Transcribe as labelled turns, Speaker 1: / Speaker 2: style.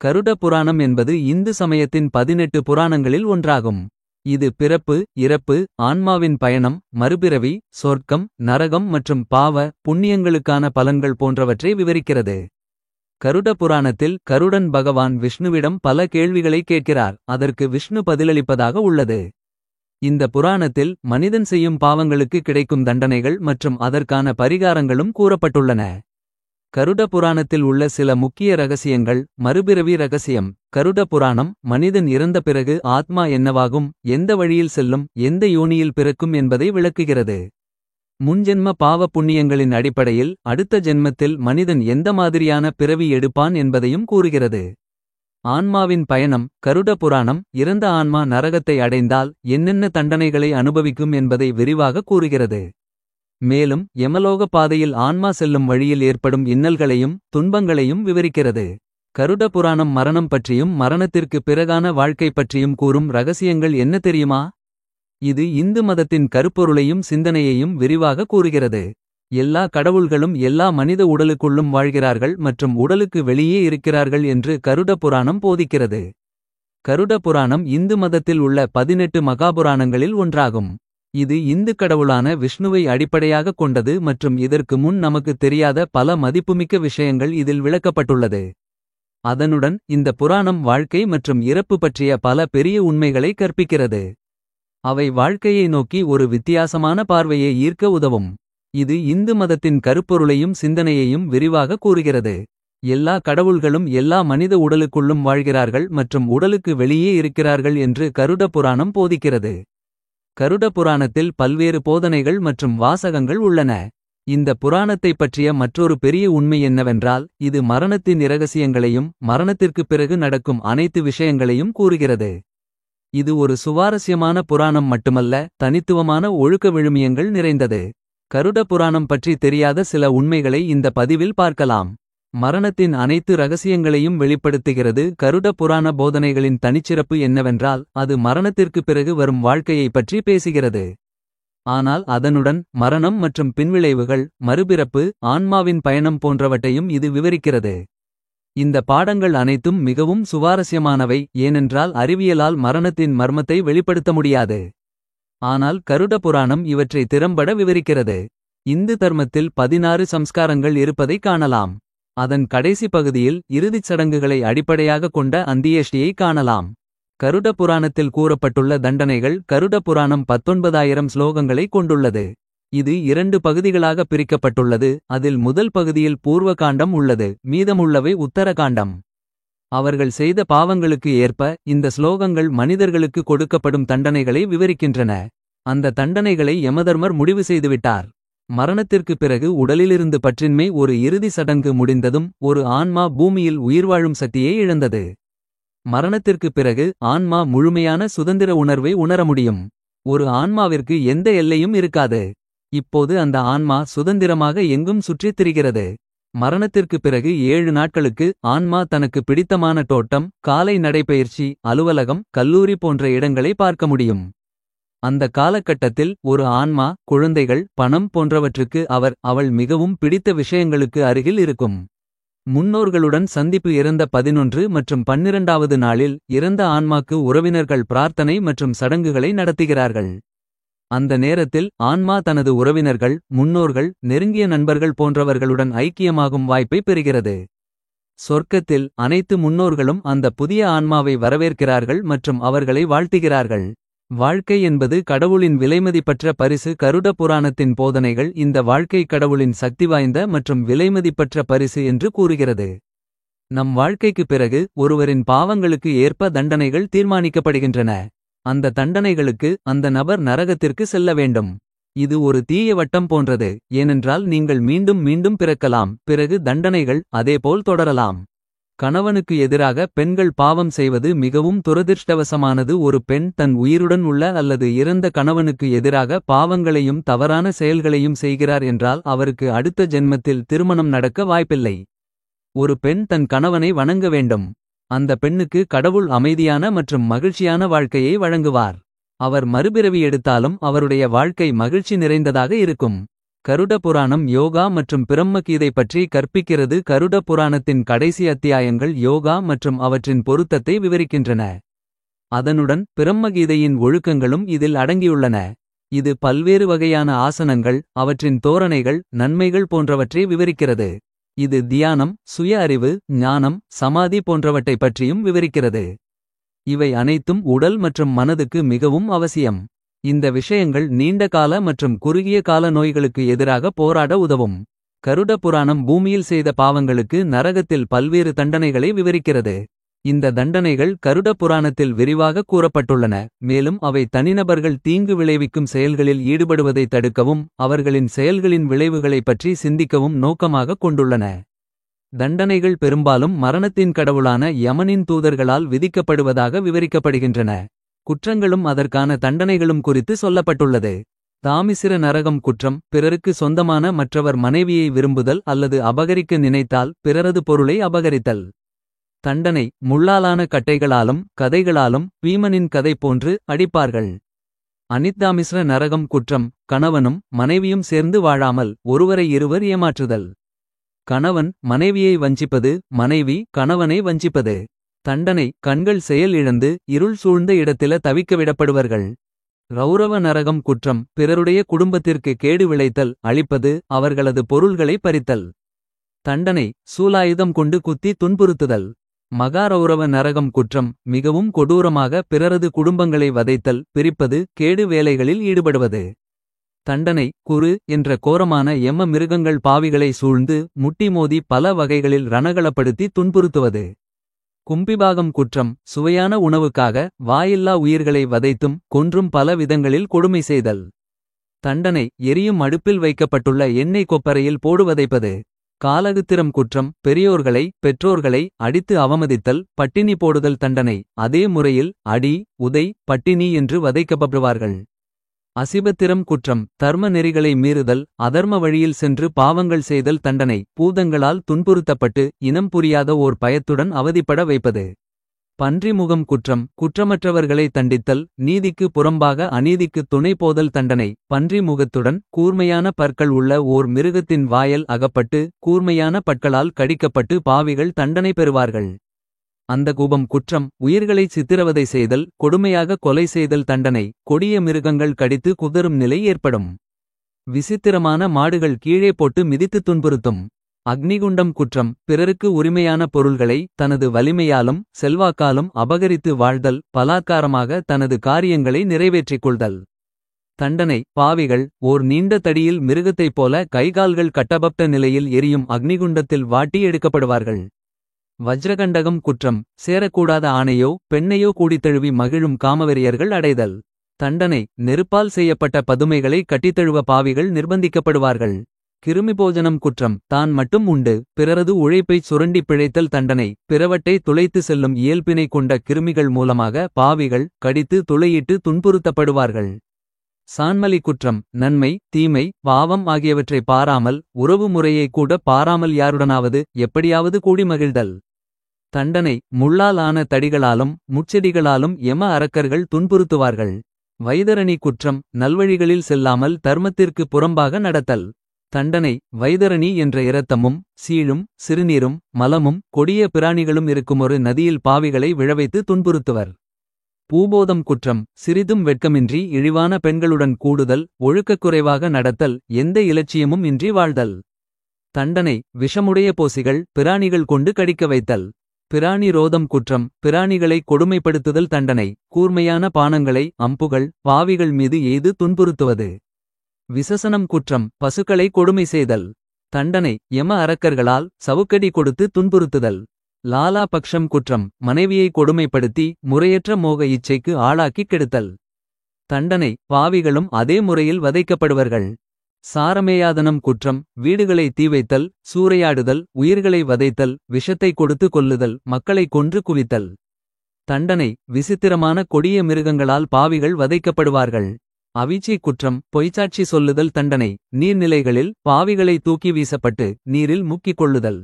Speaker 1: கருட புராணம் என்பது இந்து சமயத்தின் 18 புராணங்களில் ஒன்றாகும். இது பிறப்பு, இறப்பு, ஆன்மாவின் பயணம், மறுபிறவி, சொர்க்கம், நரகம் மற்றும் பாவ, புண்ணியங்களுக்கான பலன்கள் போன்றவற்றை விவரிக்கிறது. கருட புராணத்தில் கருடன் பகவான் விஷ்ணுவிடம் பல கேள்விகளை கேட்கிறார். அதற்கு விஷ்ணு பதிலளிப்பதாக உள்ளது. இந்த புராணத்தில் மனிதன் செய்யும் பாவங்களுக்கு கிடைக்கும் தண்டனைகள் மற்றும் அதற்கான பரிகாரங்களும் கூறப்பட்டுள்ளன. கருட புராணத்தில் உள்ள சில முக்கிய ரகசியங்கள். மறுபிறவி ரகசியம். கருட புராணம் மனிதன் இறந்த பிறகு ஆத்மா என்னவாகும், எந்த வழியில் செல்லும், எந்த யோனியில் பிறக்கும் என்பதை விளக்குகிறது. முன்ஜென்ம பாவ புண்ணியங்களின் அடிப்படையில் அடுத்த ஜென்மத்தில் மனிதன் எந்த மாதிரியான பிறவி எடுப்பான் என்பதையும் கூறுகிறது. ஆன்மாவின் பயணம். கருட புராணம் இறந்த ஆன்மா நரகத்தை அடைந்தால் என்னென்ன தண்டனைகளை அனுபவிக்கும் என்பதை விரிவாக கூறுகிறது. மேலும் யமலோக பாதையில் ஆன்மா செல்லும் வழியில் ஏற்படும் இன்னல்களையும் துன்பங்களையும் விவரிக்கிறது. கருட புராணம் மரணம் பற்றியும் மரணத்திற்கு பிறகான வாழ்க்கை பற்றியும் கூறும் ரகசியங்கள் என்ன தெரியுமா? இது இந்து மதத்தின் கருப்பொருளையும் சிந்தனையையும் விரிவாக கூறுகிறது. எல்லா கடவுள்களும் எல்லா மனித உடலுக்குள்ளும் வாழ்கிறார்கள் மற்றும் உடலுக்கு வெளியே இருக்கிறார்கள் என்று கருட புராணம் போதிக்கிறது. கருட புராணம் இந்து மதத்தில் உள்ள 18 மகாபுராணங்களில் ஒன்றாகும். இது இந்து கடவுளான விஷ்ணுவை அடிப்படையாகக் கொண்டது மற்றும் இதற்கு முன் நமக்கு தெரியாத பல மதிப்புமிக்க விஷயங்கள் இதில் விளக்கப்பட்டுள்ளது. அதனுடன் இந்த புராணம் வாழ்க்கை மற்றும் இறப்பு பற்றிய பல பெரிய உண்மைகளை கற்பிக்கிறது. அவை வாழ்க்கையை நோக்கி ஒரு வித்தியாசமான பார்வையை ஈர்க்க உதவும். இது இந்து மதத்தின் கருப்பொருளையும் சிந்தனையையும் விரிவாக கூறுகிறது. எல்லா கடவுள்களும் எல்லா மனித உடலுக்குள்ளும் வாழ்கிறார்கள் மற்றும் உடலுக்கு வெளியே இருக்கிறார்கள் என்று கருட புராணம் போதிக்கிறது. கருட புராணத்தில் பல்வேறு போதனைகள் மற்றும் வாசகங்கள் உள்ளன. இந்த புராணத்தைப் பற்றிய மற்றொரு பெரிய உண்மை என்னவென்றால் இது மரணத்தின் இரகசியங்களையும் மரணத்திற்குப் பிறகு நடக்கும் அனைத்து விஷயங்களையும் கூறுகிறது. இது ஒரு சுவாரஸ்யமான புராணம் மட்டுமல்ல, தனித்துவமான ஒழுக்க விழுமியங்கள் நிறைந்தது. கருட புராணம் பற்றி தெரியாத சில உண்மைகளை இந்த பதிவில் பார்க்கலாம். மரணத்தின் அனைத்து ரகசியங்களையும் வெளிப்படுத்துகிறது. கருட புராண போதனைகளின் தனிச்சிறப்பு என்னவென்றால் அது மரணத்திற்குப் பிறகு வரும் வாழ்க்கையைப் பற்றி பேசுகிறது. ஆனால் அதனுடன் மரணம் மற்றும் பின்விளைவுகள், மறுபிறப்பு, ஆன்மாவின் பயணம் போன்றவற்றையும் இது விவரிக்கிறது. இந்த பாடங்கள் அனைத்தும் மிகவும் சுவாரஸ்யமானவை, ஏனென்றால் அறிவியலால் மரணத்தின் மர்மத்தை வெளிப்படுத்த முடியாது. ஆனால் கருட புராணம் இவற்றை திறம்பட விவரிக்கிறது. இந்து தர்மத்தில் 16 சம்ஸ்காரங்கள் இருப்பதை காணலாம். அதன் கடைசி பகுதியில் இறுதிச் சடங்குகளை அடிப்படையாகக் கொண்ட அந்தியேஷ்டியை காணலாம். கருட புராணத்தில் கூறப்பட்டுள்ள தண்டனைகள். கருட புராணம் 19,000 ஸ்லோகங்களை கொண்டுள்ளது. இது 2 பகுதிகளாக பிரிக்கப்பட்டுள்ளது. அதில் முதல் பகுதியில் பூர்வ காண்டம் உள்ளது, மீதமுள்ளவை உத்தர காண்டம். அவர்கள் செய்த பாவங்களுக்கு ஏற்ப இந்த ஸ்லோகங்கள் மனிதர்களுக்கு கொடுக்கப்படும் தண்டனைகளை விவரிக்கின்றன. அந்த தண்டனைகளை யமதர்மர் முடிவு செய்துவிட்டார். மரணத்திற்கு பிறகு உடலிலிருந்து பற்றின்மை ஒரு இறுதி சடங்கு முடிந்ததும் ஒரு ஆன்மா பூமியில் உயிர்வாழும் சக்தியை இழந்தது. மரணத்திற்குப் பிறகு ஆன்மா முழுமையான சுதந்திர உணர்வை உணர முடியும். ஒரு ஆன்மாவிற்கு எந்த எல்லையும் இருக்காது. இப்போது அந்த ஆன்மா சுதந்திரமாக எங்கும் சுற்றித் திரிகிறது. மரணத்திற்குப் பிறகு 7 நாட்களுக்கு ஆன்மா தனக்கு பிடித்தமான தோட்டம், காலை நடைபயிற்சி, அலுவலகம், கல்லூரி போன்ற இடங்களை பார்க்க முடியும். அந்த காலகட்டத்தில் ஒரு ஆன்மா குழந்தைகள், பணம் போன்றவற்றுக்கு அவள் மிகவும் பிடித்த விஷயங்களுக்கு அருகில் இருக்கும். முன்னோர்களுடன் சந்திப்பு. இறந்த 11 மற்றும் 12வது நாளில் இறந்த ஆன்மாக்கு உறவினர்கள் பிரார்த்தனை மற்றும் சடங்குகளை நடத்துகிறார்கள். அந்த நேரத்தில் ஆன்மா தனது உறவினர்கள், முன்னோர்கள், நெருங்கிய நண்பர்கள் போன்றவர்களுடன் ஐக்கியமாகும் வாய்ப்பை பெறுகிறது. சொர்க்கத்தில் அனைத்து முன்னோர்களும் அந்த புதிய ஆன்மாவை வரவேற்கிறார்கள் மற்றும் அவர்களை வாழ்த்துகிறார்கள். வாழ்க்கை என்பது கடவுளின் விலைமதிப்பற்ற பரிசு. கருட புராணத்தின் போதனைகள் இந்த வாழ்க்கை கடவுளின் சக்திவாய்ந்த மற்றும் விலைமதிப்பற்ற பரிசு என்று கூறுகிறது. நம் வாழ்க்கைக்குப் பிறகு ஒருவரின் பாவங்களுக்கு ஏற்ப தண்டனைகள் தீர்மானிக்கப்படுகின்றன. அந்த தண்டனைகளுக்கு அந்த நபர் நரகத்திற்கு செல்ல வேண்டும். இது ஒரு தீய வட்டம் போன்றது, ஏனென்றால் நீங்கள் மீண்டும் மீண்டும் பிறக்கலாம், பிறகு தண்டனைகள் அதேபோல் தொடரலாம். கணவனுக்கு எதிராக பெண்கள் பாவம் செய்வது மிகவும் துரதிர்ஷ்டவசமானது. ஒரு பெண் தன் உயிருடன் உள்ள அல்லது இறந்த கணவனுக்கு எதிராக பாவங்களையும் தவறான செயல்களையும் செய்கிறார் என்றால் அவருக்கு அடுத்த ஜென்மத்தில் திருமணம் நடக்க வாய்ப்பில்லை. ஒரு பெண் தன் கணவனை வணங்க வேண்டும். அந்த பெண்ணுக்கு கடவுள் அமைதியான மற்றும் மகிழ்ச்சியான வாழ்க்கையை வழங்குவார். அவர் மறுபிறவி எடுத்தாலும் அவருடைய வாழ்க்கை மகிழ்ச்சி நிறைந்ததாக இருக்கும். கருட புராணம் யோகா மற்றும் பிரம்மகீதை பற்றி கற்பிக்கிறது. கருட புராணத்தின் கடைசி அத்தியாயங்கள் யோகா மற்றும் அவற்றின் பொருத்தத்தை விவரிக்கின்றன. அதனுடன் பிரம்மகீதையின் ஒழுக்கங்களும் இதில் அடங்கியுள்ளன. இது பல்வேறு வகையான ஆசனங்கள், அவற்றின் தோரணைகள், நன்மைகள் போன்றவற்றை விவரிக்கிறது. இது தியானம், சுய அறிவு, ஞானம், சமாதி போன்றவற்றைப் பற்றியும் விவரிக்கிறது. இவை அனைத்தும் உடல் மற்றும் மனதுக்கு மிகவும் அவசியம். இந்த விஷயங்கள் நீண்ட கால மற்றும் குறுகிய கால நோய்களுக்கு எதிராக போராட உதவும். கருட புராணம் பூமியில் செய்த பாவங்களுக்கு நரகத்தில் பல்வேறு தண்டனைகளை விவரிக்கிறது. இந்த தண்டனைகள் கருட புராணத்தில் விரிவாக கூறப்பட்டுள்ளன, மேலும் அவை தனிநபர்கள் தீங்கு விளைவிக்கும் செயல்களில் ஈடுபடுவதை தடுக்கவும் அவர்களின் செயல்களின் விளைவுகளைப் பற்றி சிந்திக்கவும் நோக்கமாக கொண்டுள்ளன. தண்டனைகள் பெரும்பாலும் மரணத்தின் கடவுளான யமனின் தூதர்களால் விதிக்கப்படுவதாக விவரிக்கப்படுகின்றன. குற்றங்களும் அதற்கான தண்டனைகளும் குறித்து சொல்லப்பட்டுள்ளது. தாமிசிர நரகம் குற்றம்: பிறருக்கு சொந்தமான மற்றவர் மனைவியை விரும்புதல் அல்லது அபகரிக்க நினைத்தால் பிறரது பொருளை அபகரித்தல். தண்டனை: முள்ளாலான கட்டைகளாலும் கதைகளாலும் பீமனின் கதை போன்று அடிப்பார்கள். அனித்தாமிஸ்ர நரகம் குற்றம்: கணவனும் மனைவியும் சேர்ந்து வாழாமல் ஒருவரை இருவர் ஏமாற்றுதல். கணவன் மனைவியை வஞ்சிப்பது, மனைவி கணவனை வஞ்சிப்பது. தண்டனை: கண்கள் செயல் இழந்து இருள் சூழ்ந்த இடத்தில தவிக்கவிடப்படுவர்கள். ரௌரவ நரகம் குற்றம்: பிறருடைய குடும்பத்திற்கு கேடு விளைத்தல், அழிப்பது, அவர்களது பொருள்களை பறித்தல். தண்டனை: சூலாயுதம் கொண்டு குத்தி துன்புறுத்துதல். மகாரௌரவ நரகம் குற்றம்: மிகவும் கொடூரமாக பிறரது குடும்பங்களை வதைத்தல், பிரிப்பது, கேடு வேலைகளில் ஈடுபடுவது. தண்டனை: குரு என்ற கோரமான எம்ம மிருகங்கள் பாவிகளை சூழ்ந்து முட்டி மோதி பல வகைகளில் ரணகளப்படுத்தி துன்புறுத்துவது. கும்பிபாகம் குற்றம்: சுவையான உணவுக்காக வாயில்லா உயிர்களை வதைத்தும் கொன்றும் பல விதங்களில் கொடுமை செய்தல். தண்டனை: எரியும் அடுப்பில் வைக்கப்பட்டுள்ள எண்ணெய் கொப்பரையில் போடுவதைப்பது. காலகுத்திரம் குற்றம்: பெரியோர்களை பெற்றோர்களை அடித்து அவமதித்தல், பட்டினி போடுதல். தண்டனை: அதே முறையில் அடி, உதை, பட்டினி என்று வதைக்கப்படுவார்கள். அசிபத்திரம் குற்றம்: தர்ம நெறிகளை மீறுதல், அதர்ம வழியில் சென்று பாவங்கள் செய்தல். தண்டனை: பூதங்களால் துன்புறுத்தப்பட்டு இனம் புரியாத ஓர் பயத்துடன் அவதிப்பட வைப்பது. பன்றிமுகம் குற்றம்: குற்றமற்றவர்களை தண்டித்தல், நீதிக்கு புறம்பாக அநீதிக்கு துணை போதல். தண்டனை: பன்றி முகத்துடன் கூர்மையான பற்கள் உள்ள ஓர் மிருகத்தின் வாயல் அகப்பட்டு கூர்மையான பற்களால் கடிக்கப்பட்டு பாவிகள் தண்டனை பெறுவார்கள். அந்த கூபம் குற்றம்: உயிர்களை சித்திரவதை செய்தல், கொடுமையாக கொலை செய்தல். தண்டனை: கொடிய மிருகங்கள் கடித்து குதறும் நிலை ஏற்படும். விசித்திரமான மாடுகள் கீழே போட்டு மிதித்து துன்புறுத்தும். அக்னிகுண்டம் குற்றம்: பிறருக்கு உரிமையான பொருள்களை தனது வலிமையாலும் செல்வாக்காலும் அபகரித்து வாழ்தல், பலாத்காரமாக தனது காரியங்களை நிறைவேற்றிக் கொள்தல். தண்டனை: பாவிகள் ஓர் நீண்ட தடியில் மிருகத்தைப் போல கைகால்கள் கட்டப்பட்ட நிலையில் எரியும் அக்னிகுண்டத்தில் வாட்டி எடுக்கப்படுவார்கள். வஜ்ரகண்டகம் குற்றம்: சேரக்கூடாத ஆணையோ பெண்ணையோ கூடித்தழுவி மகிழும் காமவெறியர்கள் அடைதல். தண்டனை: நெருப்பால் செய்யப்பட்ட பதுமைகளை கட்டித்தழுவ பாவிகள் நிர்பந்திக்கப்படுவார்கள். கிருமிபோஜனம் குற்றம்: தான் மட்டும் உண்டு பிறரது உழைப்பைச் சுரண்டி பிழைத்தல். தண்டனை: பிறவட்டை துளைத்து செல்லும் இயல்பினை கொண்ட கிருமிகள் மூலமாக பாவிகள் கடித்து துளையிட்டு துன்புறுத்தப்படுவார்கள். சான்மலி குற்றம்: நன்மை, தீமை, பாவம் ஆகியவற்றை பாராமல், உறவு முறையை கூட பாராமல் யாருடனாவது எப்படியாவது கூடி மகிழ்தல். தண்டனை: முள்ளால் ஆன தடிகளாலும் முட்செடிகளாலும் யம அரக்கர்கள் துன்புறுத்துவார்கள். வைதரணி குற்றம்: நல்வழிகளில் செல்லாமல் தர்மத்திற்கு புறம்பாக நடத்தல். தண்டனை: வைதரணி என்ற இரத்தமும் சீழும் சிறுநீரும் மலமும் கொடிய பிராணிகளும் இருக்குமொரு நதியில் பாவிகளை விழவைத்து துன்புறுத்துவர். பூபோதம் குற்றம்: சிறிதும் வெட்கமின்றி இழிவான பெண்களுடன் கூடுதல், ஒழுக்கக்குறைவாக நடத்தல், எந்த இலட்சியமும் இன்றி வாழ்தல். தண்டனை: விஷமுடைய போசிகள் பிராணிகள் கொண்டு கடிக்க வைத்தல். பிராணி ரோதம் குற்றம்: பிராணிகளை கொடுமைப்படுத்துதல். தண்டனை: கூர்மையான பானங்களை அம்புகள் பாவிகள் மீது எய்து துன்புறுத்துவது. விசசனம் குற்றம்: பசுக்களை கொடுமை செய்தல். தண்டனை: யம அரக்கர்களால் சவுக்கடி கொடுத்து துன்புறுத்துதல். லாலா பக்ஷம் குற்றம்: மனைவியை கொடுமைப்படுத்தி முறையற்ற மோக இச்சைக்கு ஆளாக்கி கெடுத்தல். தண்டனை: பாவிகளும் அதே முறையில் வதைக்கப்படுவர்கள். சாரமேயாதனம் குற்றம்: வீடுகளை தீவைத்தல், சூறையாடுதல், உயிர்களை வதைத்தல், விஷத்தை கொடுத்து கொல்லுதல், மக்களை கொன்று குவித்தல். தண்டனை: விசித்திரமான கொடிய மிருகங்களால் பாவிகள் வதைக்கப்படுவார்கள். அவிச்சி குற்றம்: பொய்ச்சாட்சி சொல்லுதல். தண்டனை: நீர்நிலைகளில் பாவிகளை தூக்கி வீசப்பட்டு நீரில் முக்கிக் கொள்ளுதல்.